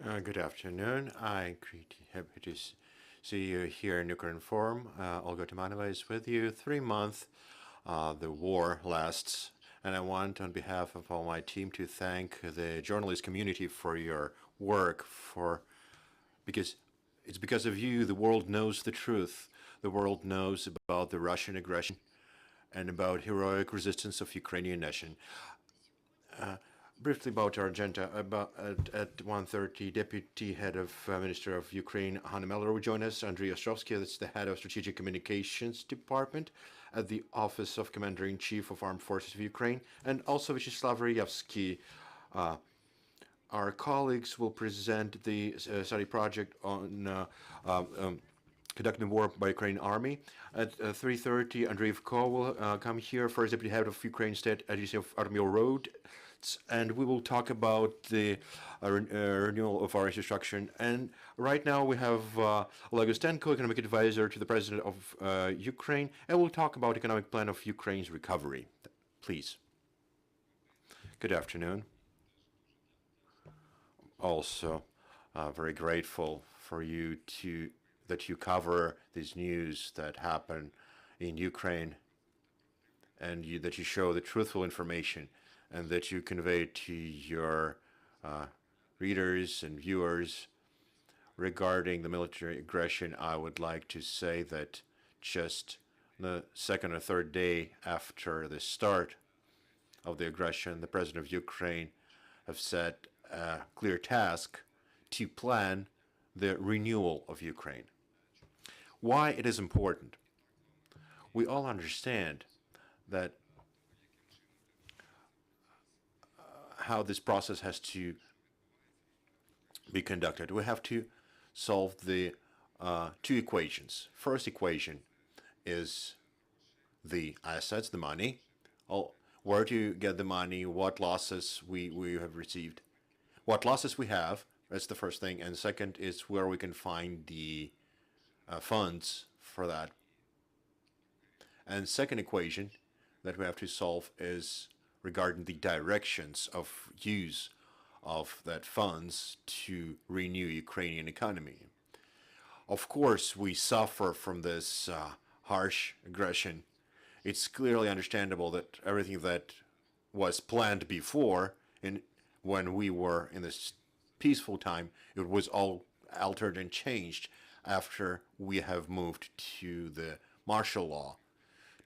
Good afternoon. I'm happy to see you here in Ukraine Forum. Olga Timanova is with you. 3 months the war lasts, and I want, on behalf of all my team, to thank the journalist community for your work. Because it's because of you the world knows the truth. The world knows about the Russian aggression and about heroic resistance of Ukrainian nation. Briefly about our agenda, at 1:30, Deputy Head of Minister of Ukraine, Hanna Meller, will join us. Andriy Ostrovsky, that's the Head of Strategic Communications Department at the Office of Commander-in-Chief of Armed Forces of Ukraine, and also Vyacheslav Ryevsky. Our colleagues will present the study project on conducting war by Ukrainian army. At 3:30, Andreevko will come here, First Deputy Head of Ukraine State Agency of Army Road, and we will talk about the renewal of our instruction. And right now we have Oleg Ustenko, Economic Advisor to the President of Ukraine, and we'll talk about economic plan of Ukraine's recovery. Please. Good afternoon. Also, very grateful for you that you cover these news that happen in Ukraine, and that you show the truthful information, and that you convey to your readers and viewers regarding the military aggression. I would like to say that just the second or third day after the start of the aggression, the President of Ukraine have set a clear task to plan the renewal of Ukraine. Why it is important? We all understand that how this process has to be conducted. We have to solve the two equations. First equation is the assets, the money, where to get the money, what losses we have received, what losses we have. That's the first thing. And second is where we can find the funds for that. And second equation that we have to solve is regarding the directions of use of that funds to renew Ukrainian economy. Of course, we suffer from this harsh aggression. It's clearly understandable that everything that was planned before, when we were in this peaceful time, it was all altered and changed after we have moved to the martial law,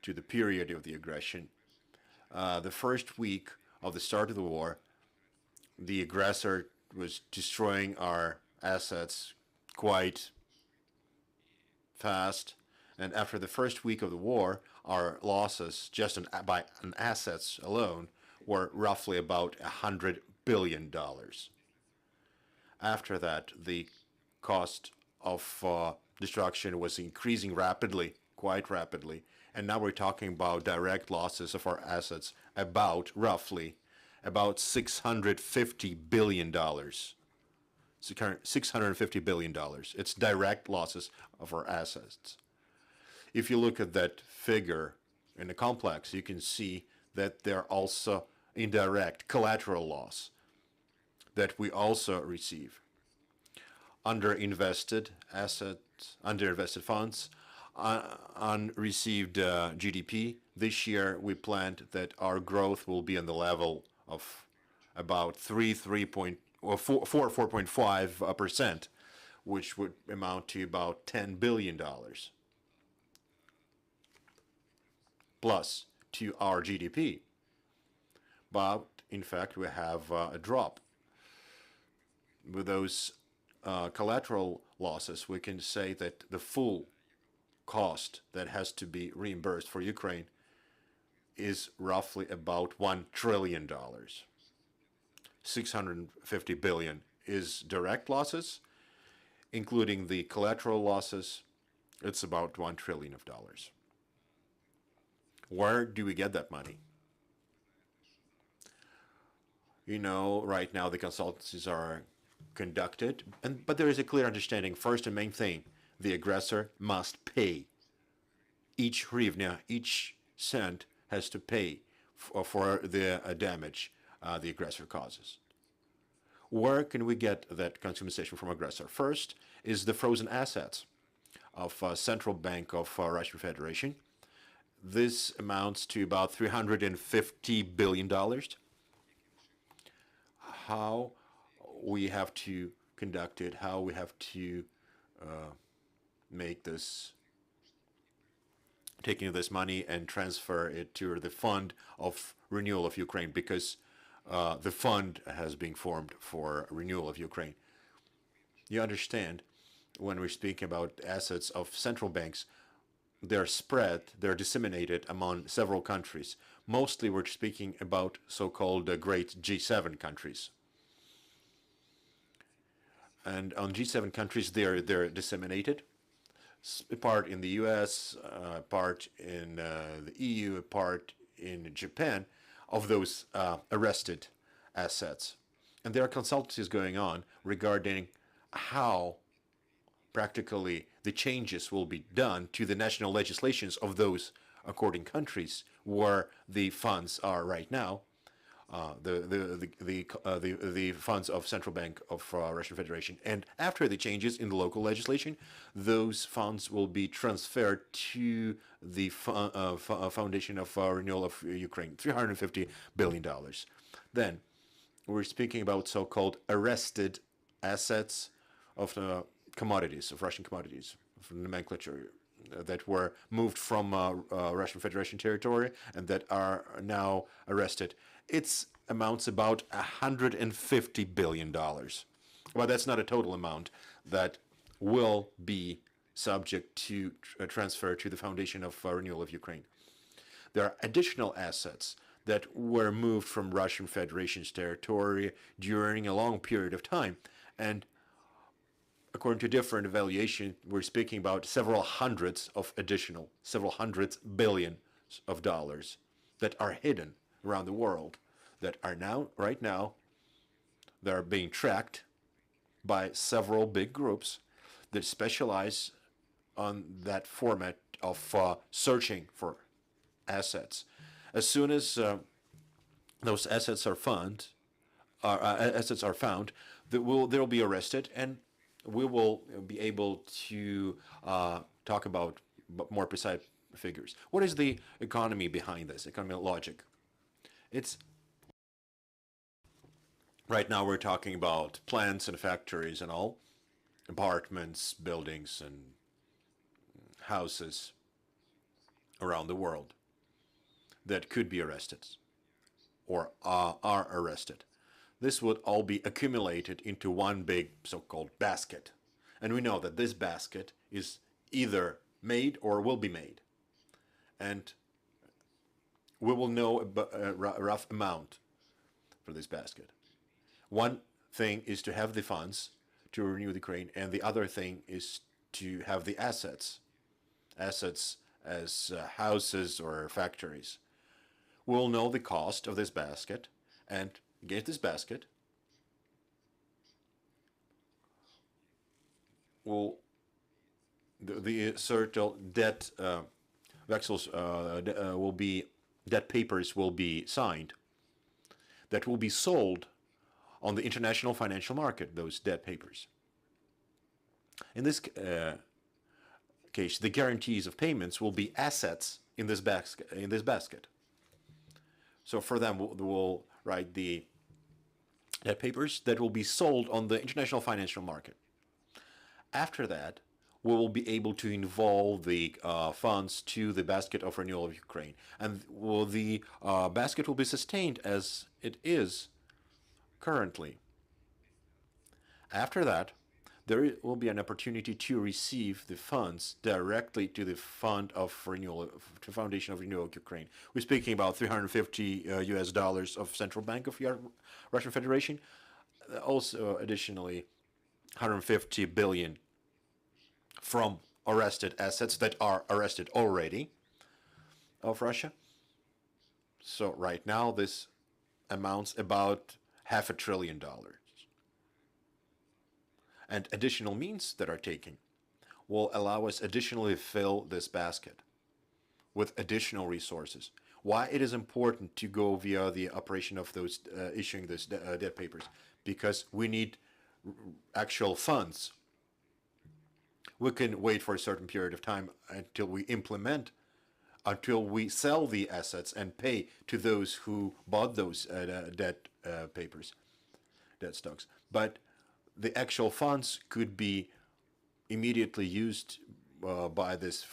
to the period of the aggression. The first week of the start of the war, the aggressor was destroying our assets quite fast. And after the first week of the war, our losses just by assets alone were roughly about $100 billion. After that, the cost of destruction was increasing rapidly, quite rapidly. And now we're talking about direct losses of our assets roughly about $650 billion. $650 billion. It's direct losses of our assets. If you look at that figure in the complex, you can see that there are also indirect collateral loss that we also receive. Underinvested assets, underinvested funds, unreceived GDP. This year, we planned that our growth will be on the level of about 4.5%, which would amount to about $10 billion plus to our GDP. But in fact, we have a drop. With those collateral losses, we can say that the full cost that has to be reimbursed for Ukraine is roughly about $1 trillion. 650 billion is direct losses, including the collateral losses. It's about $1 trillion. Where do we get that money? You know, right now the consultancies are conducted, but there is a clear understanding. First and main thing, the aggressor must pay. Each hryvnia, each cent has to pay for the damage the aggressor causes. Where can we get that compensation from aggressor? First is the frozen assets of Central Bank of Russian Federation. This amounts to about $350 billion. How we have to conduct it, how we have to make this, taking this money and transfer it to the fund of renewal of Ukraine, because the fund has been formed for renewal of Ukraine. You understand, when we're speaking about assets of central banks, they're spread, they're disseminated among several countries. Mostly we're speaking about so-called great G7 countries. And on G7 countries, they're disseminated. A part in the US, a part in the EU, a part in Japan, of those arrested assets. And there are consultancies going on regarding how practically the changes will be done to the national legislations of those according countries where the funds are right now, the funds of Central Bank of Russian Federation. And after the changes in the local legislation, those funds will be transferred to the Foundation of Renewal of Ukraine, $350 billion. Then we're speaking about so-called arrested assets of commodities, of Russian commodities, of nomenclature, that were moved from Russian Federation territory and that are now arrested. Its amounts about $150 billion. Well, that's not a total amount that will be subject to transfer to the Foundation of Renewal of Ukraine. There are additional assets that were moved from Russian Federation's territory during a long period of time, and according to different evaluation, we're speaking about several hundreds billions of dollars that are hidden around the world, that are now, right now, that are being tracked by several big groups that specialize on that format of searching for assets. As soon as those assets are found, they'll be arrested, and we will be able to talk about more precise figures. What is the economy behind this, economic logic? It's right now we're talking about plants and factories and all, apartments, buildings, and houses around the world that could be arrested or are arrested. This would all be accumulated into one big so-called basket. And we know that this basket is either made or will be made. And we will know a rough amount for this basket. One thing is to have the funds to renew the Ukraine, and the other thing is to have the assets as houses or factories. We'll know the cost of this basket, and against this basket, the certain debt vexels debt papers will be signed that will be sold on the international financial market, those debt papers. In this case, the guarantees of payments will be assets in this basket. So for them, we'll write the debt papers that will be sold on the international financial market. After that, we will be able to involve the funds to the basket of renewal of Ukraine. And the basket will be sustained as it is currently. After that, there will be an opportunity to receive the funds directly to the Fund of Renewal, to Foundation of Renewal of Ukraine. We're speaking about $350 of Central Bank of Russian Federation. Also, additionally, 150 billion from arrested assets that are arrested already of Russia. So right now, this amounts about $500 billion. And additional means that are taken will allow us additionally fill this basket with additional resources. Why it is important to go via the operation of those issuing those debt papers? Because we need actual funds. We can wait for a certain period of time until we implement, until we sell the assets and pay to those who bought those debt papers, debt stocks. But the actual funds could be immediately used by this,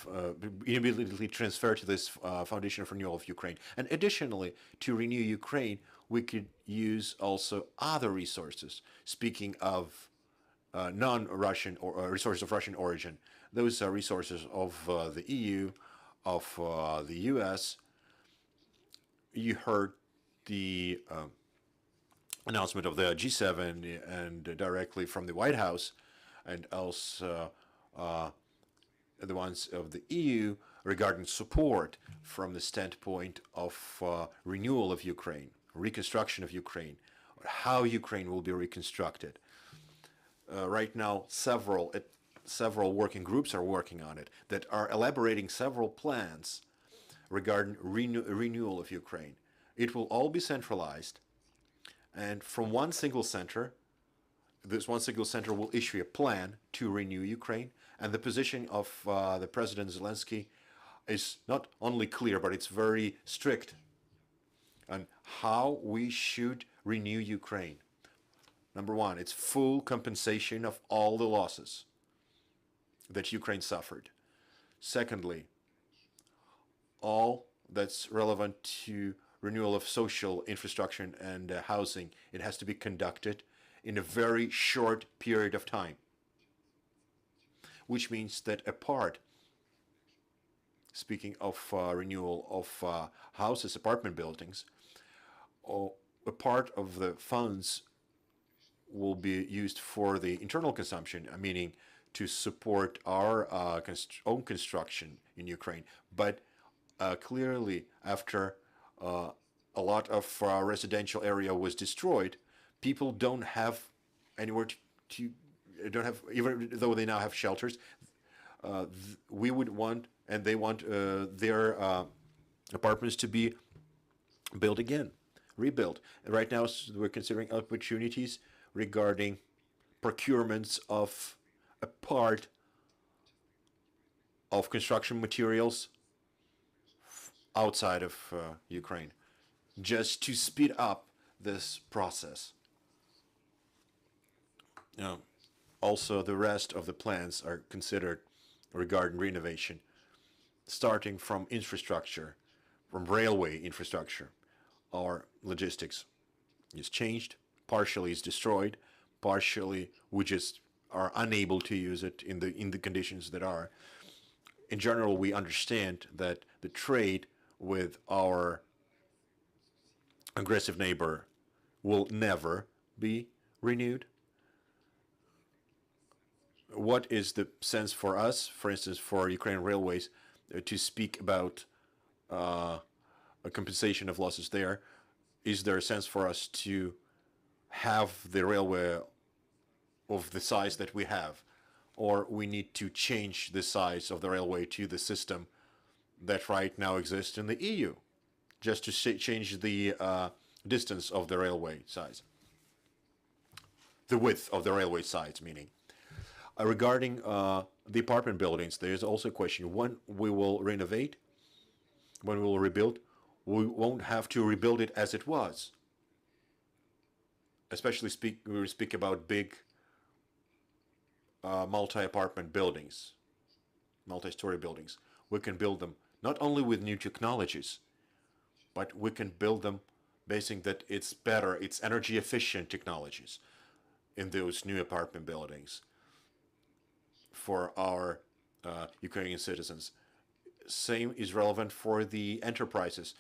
immediately transferred to this Foundation of Renewal of Ukraine. And additionally, to renew Ukraine, we could use also other resources. Speaking of non-Russian or resources of Russian origin, those are resources of the EU, of the US. You heard the announcement of the G7 and directly from the White House, and also the ones of the EU regarding support from the standpoint of renewal of Ukraine, reconstruction of Ukraine, how Ukraine will be reconstructed. Right now, several working groups are working on it that are elaborating several plans regarding renewal of Ukraine. It will all be centralized, and from one single center, this one single center will issue a plan to renew Ukraine, and the position of the President Zelensky is not only clear, but it's very strict on how we should renew Ukraine. Number one, it's full compensation of all the losses that Ukraine suffered. Secondly, all that's relevant to renewal of social infrastructure and housing, it has to be conducted in a very short period of time, which means that a part, speaking of renewal of houses, apartment buildings, a part of the funds will be used for the internal consumption, meaning to support our own construction in Ukraine. But clearly, after a lot of residential area was destroyed, people don't have anywhere to don't have, even though they now have shelters. We would want, and they want their apartments to be built again, rebuilt. And right now, we're considering opportunities regarding procurements of a part of construction materials outside of Ukraine, just to speed up this process. Also, the rest of the plans are considered regarding renovation, starting from infrastructure, from railway infrastructure. Our logistics is changed, partially is destroyed, partially we just are unable to use it in the conditions that are. In general, we understand that the trade with our aggressive neighbor will never be renewed. What is the sense for us, for instance, for Ukrainian railways, to speak about a compensation of losses there? Is there a sense for us to have the railway of the size that we have, or we need to change the size of the railway to the system that right now exists in the EU, just to change the distance of the railway size, the width of the railway sides, meaning. Regarding the apartment buildings, there is also a question: when we will renovate, when we will rebuild, we won't have to rebuild it as it was. Especially we speak about big multi-apartment buildings, multi-story buildings. We can build them not only with new technologies, but we can build them basing that it's better, it's energy efficient technologies in those new apartment buildings for our Ukrainian citizens. Same is relevant for the enterprises.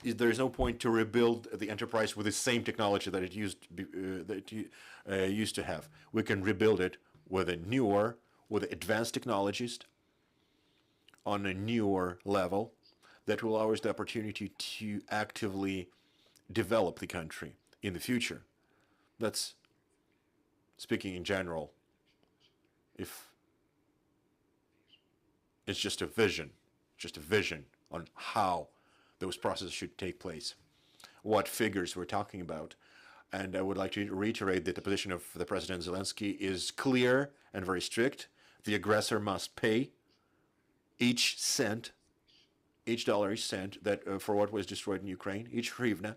There is no point to rebuild the enterprise with the same technology that it used to have. We can rebuild it with a newer, with advanced technologies on a newer level that will allow us the opportunity to actively develop the country in the future. That's speaking in general. If it's just a vision on how those processes should take place, what figures we're talking about. And I would like to reiterate that the position of the President Zelensky is clear and very strict. The aggressor must pay each cent, each dollar, each cent that for what was destroyed in Ukraine, each hryvnia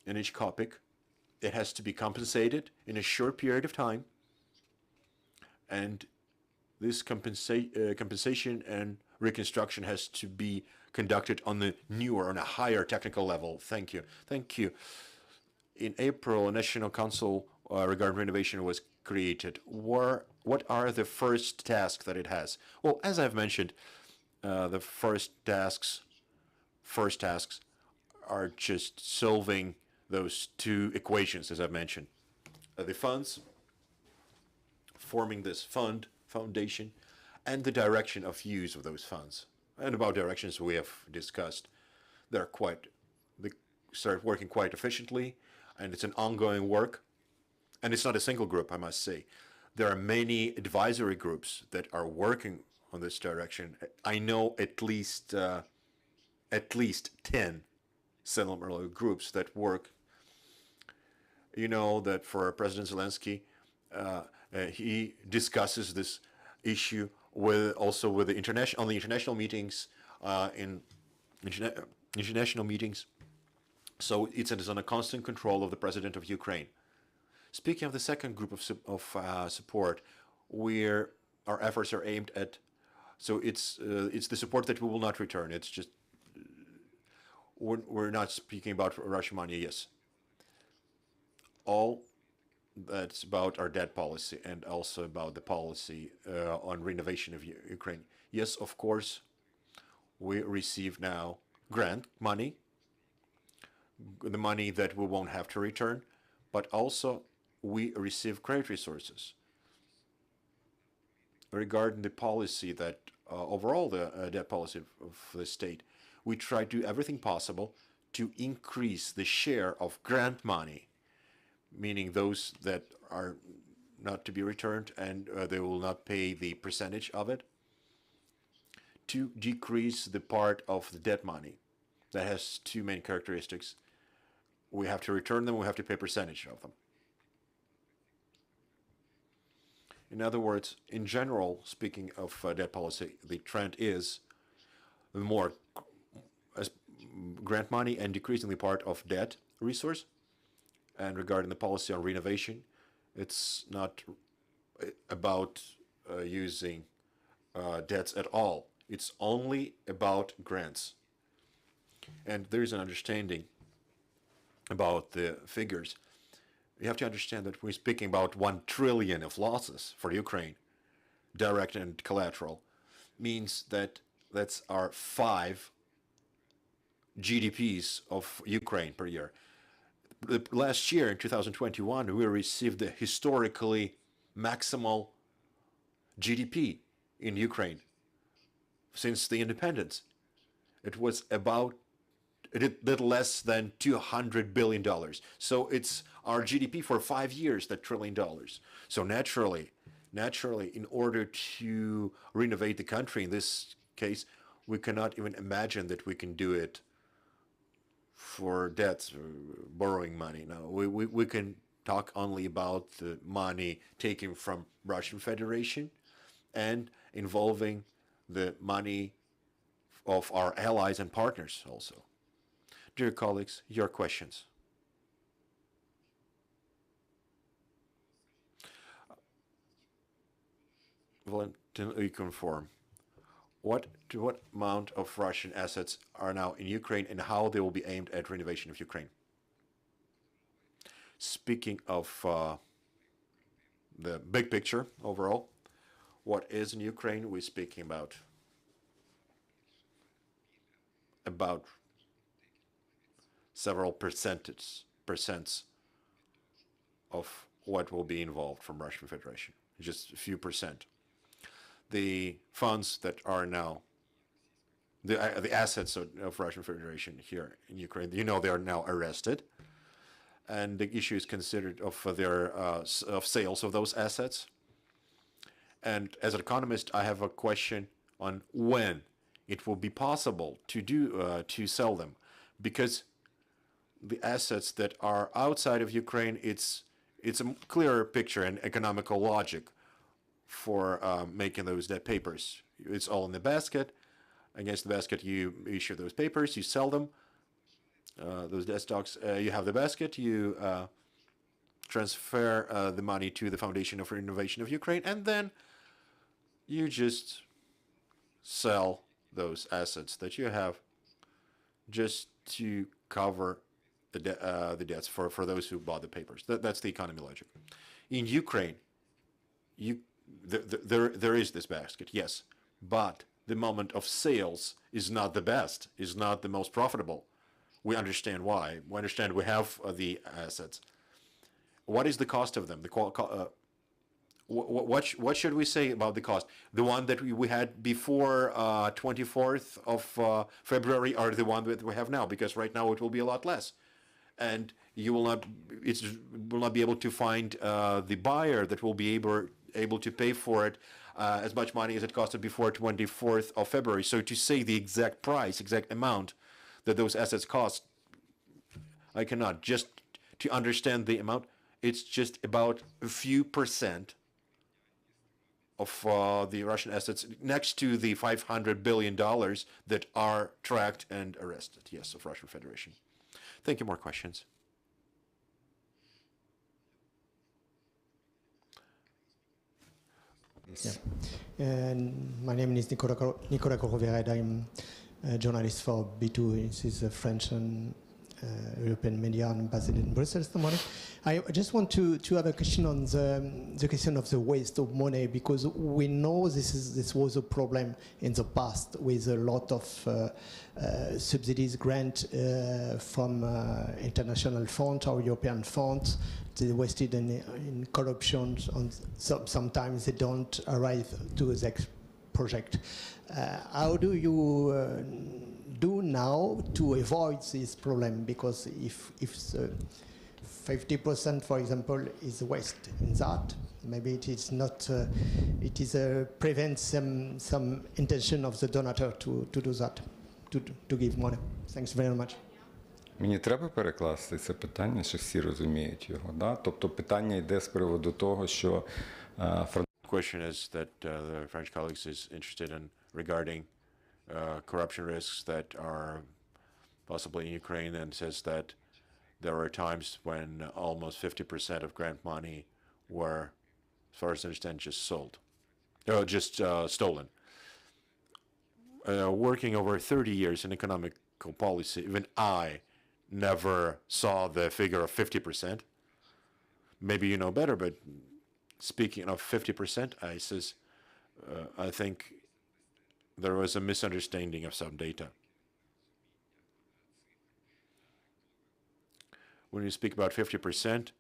and each kopek. It has to be compensated in a short period of time. And this compensation and reconstruction has to be conducted on the newer, on a higher technical level. Thank you. Thank you. In April, a National Council regarding renovation was created. What are the first tasks that it has? Well, as I've mentioned, the first tasks are just solving those two equations, as I've mentioned. The funds, forming this foundation, and the direction of use of those funds. And about directions we have discussed. They start working quite efficiently, and it's an ongoing work. And it's not a single group, I must say. There are many advisory groups that are working on this direction. I know at least 10 similar groups that work. You know that for President Zelensky, he discusses this issue with the international meetings, international meetings. So it's on a constant control of the President of Ukraine. Speaking of the second group of support, where our efforts are aimed at, so it's the support that we will not return. It's just we're not speaking about Russian money. Yes, all that's about our debt policy and also about the policy on renovation of Ukraine. Yes, of course, we receive now grant money, the money that we won't have to return, but also we receive credit resources. Regarding the policy that overall the debt policy of the state, we try to do everything possible to increase the share of grant money, meaning those that are not to be returned and they will not pay the percentage of it, to decrease the part of the debt money that has two main characteristics. We have to return them, we have to pay a percentage of them. In other words, in general, speaking of debt policy, the trend is more grant money and decreasing the part of debt resource. And regarding the policy on renovation, it's not about using debts at all. It's only about grants. And there is an understanding about the figures. You have to understand that we're speaking about 1 trillion of losses for Ukraine, direct and collateral, means that that's our 5 GDPs of Ukraine per year. Last year, in 2021, we received the historically maximal GDP in Ukraine since the independence. It was about a little less than $200 billion. So it's our GDP for 5 years, that $1 trillion. So naturally, in order to renovate the country, in this case, we cannot even imagine that we can do it for debts, borrowing money. No, we can talk only about the money taken from Russian Federation and involving the money of our allies and partners also. Dear colleagues, your questions. Voluntarily conform. To what amount of Russian assets are now in Ukraine and how they will be aimed at renovation of Ukraine? Speaking of the big picture overall, what is in Ukraine, we're speaking about several percents of what will be involved from Russian Federation, just a few percent. The funds that are now the assets of Russian Federation here in Ukraine, they are now arrested, and the issue is considered of their of sales of those assets. And as an economist, I have a question on when it will be possible to sell them, because the assets that are outside of Ukraine, it's a clearer picture and economical logic for making those debt papers. It's all in the basket. Against the basket, you issue those papers, you sell them. Those debt stocks, you have the basket, you transfer the money to the Foundation for Innovation of Ukraine, and then you just sell those assets that you have just to cover the debts for those who bought the papers. That's the economy logic. In Ukraine, there is this basket, yes, but the moment of sales is not the best, is not the most profitable. We understand why. We understand we have the assets. What is the cost of them? What should we say about the cost? The one that we had before 24th of February, or the one that we have now? Because right now it will be a lot less, and you will not be able to find the buyer that will be able to pay for it as much money as it costed before 24th of February. So to say the exact price, exact amount that those assets cost, I cannot. Just to understand the amount, it's just about a few percent of the Russian assets, next to the $500 billion that are tracked and arrested, yes, of Russian Federation. Thank you. More questions? Yeah. And my name is Nicolas Corrovered. I'm a journalist for B2. This is a French and European media and based in Brussels. I just want to have a question on the question of the waste of money, because we know this was a problem in the past with a lot of subsidies grant from international funds or European funds. They wasted in corruption, and sometimes they don't arrive to the project. How do you do now to avoid this problem? Because if 50%, for example, is waste in that, maybe it is not. It is prevents some intention of the donator to do that, to give money. Thanks very much. Мені треба перекласти це питання, що всі розуміють його, да? Тобто питання йде з приводу того, що question is that the French colleagues is interested in regarding corruption risks that are possibly in Ukraine, and says that there were times when almost 50% of grant money were, as far as I understand, just stolen. Working over 30 years in economical policy, even I never saw the figure of 50%. Maybe you know better, but speaking of 50%, I think there was a misunderstanding of some data. When you speak about 50%,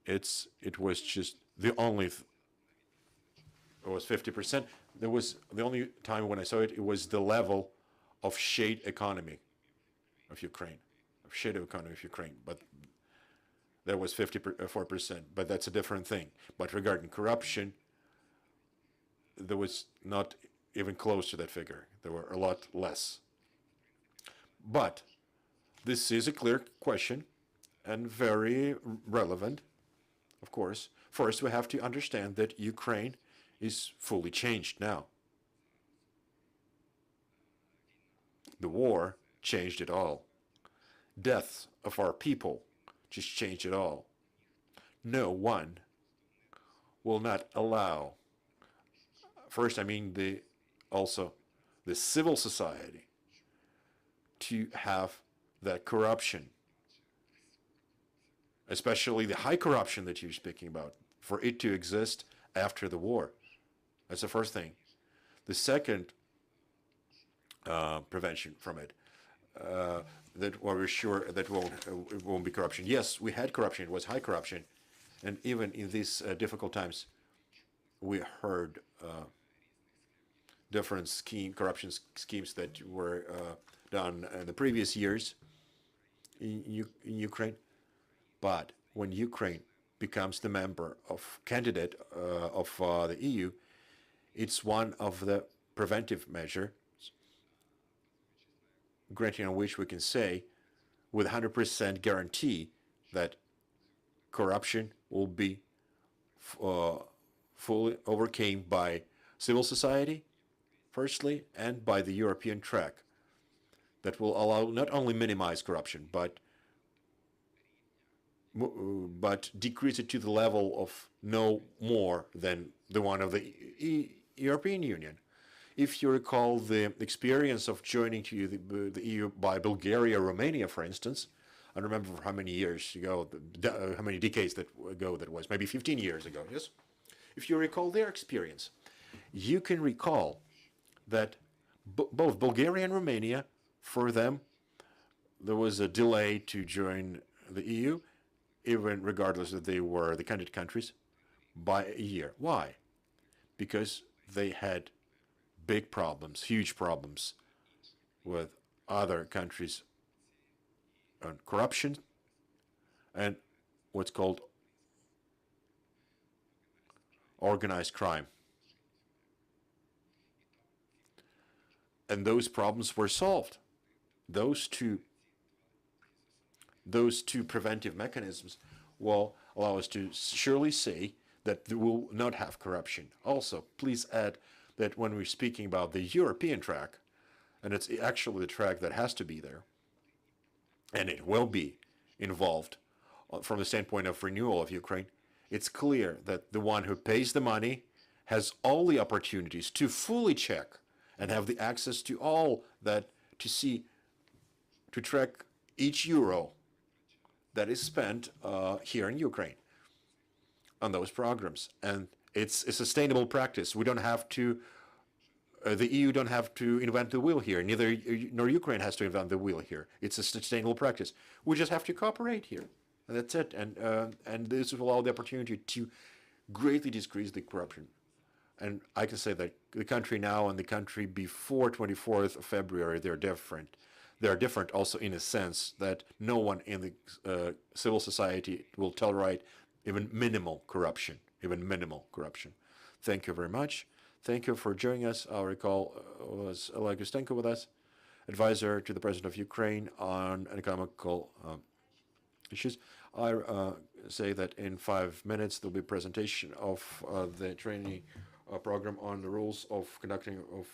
it was just the only. It was 50%. There was the only time when I saw it. It was the level of shade economy of Ukraine, But there was 54%. But that's a different thing. But regarding corruption, there was not even close to that figure. There were a lot less. But this is a clear question and very relevant, of course. First, we have to understand that Ukraine is fully changed now. The war changed it all. Deaths of our people just changed it all. No one will not allow, first, I mean also the civil society, to have that corruption, especially the high corruption that you're speaking about, for it to exist after the war. That's the first thing. The second prevention from it, that we're sure that it won't be corruption. Yes, we had corruption. It was high corruption. And even in these difficult times, we heard different corruption schemes that were done in the previous years in Ukraine. But when Ukraine becomes the member of candidate of the EU, it's one of the preventive measures granting on which we can say with 100% guarantee that corruption will be fully overcame by civil society, firstly, and by the European track that will allow not only minimize corruption, but decrease it to the level of no more than the one of the European Union. If you recall the experience of joining to the EU by Bulgaria, Romania, for instance, I don't remember how many years ago, how many decades ago that was, maybe 15 years ago, yes? If you recall their experience, you can recall that both Bulgaria and Romania, for them, there was a delay to join the EU, even regardless that they were the candidate countries, by a year. Why? Because they had big problems, huge problems with other countries on corruption and what's called organized crime. And those problems were solved. Those two preventive mechanisms will allow us to surely say that we will not have corruption. Also, please add that when we're speaking about the European track, and it's actually the track that has to be there, and it will be involved from the standpoint of renewal of Ukraine, it's clear that the one who pays the money has all the opportunities to fully check and have the access to all that, to track each euro that is spent here in Ukraine on those programs. And it's a sustainable practice. We don't have to, the EU don't have to invent the wheel here. Neither nor Ukraine has to invent the wheel here. It's a sustainable practice. We just have to cooperate here. And that's it. And this will allow the opportunity to greatly decrease the corruption. And I can say that the country now and the country before 24th of February, they're different. They're different also in a sense that no one in the civil society will tolerate even minimal corruption, Thank you very much. Thank you for joining us. I'll recall was Oleg Ustenko with us, advisor to the President of Ukraine on economical issues. I say that in 5 minutes there'll be a presentation of the training program on the rules of conducting of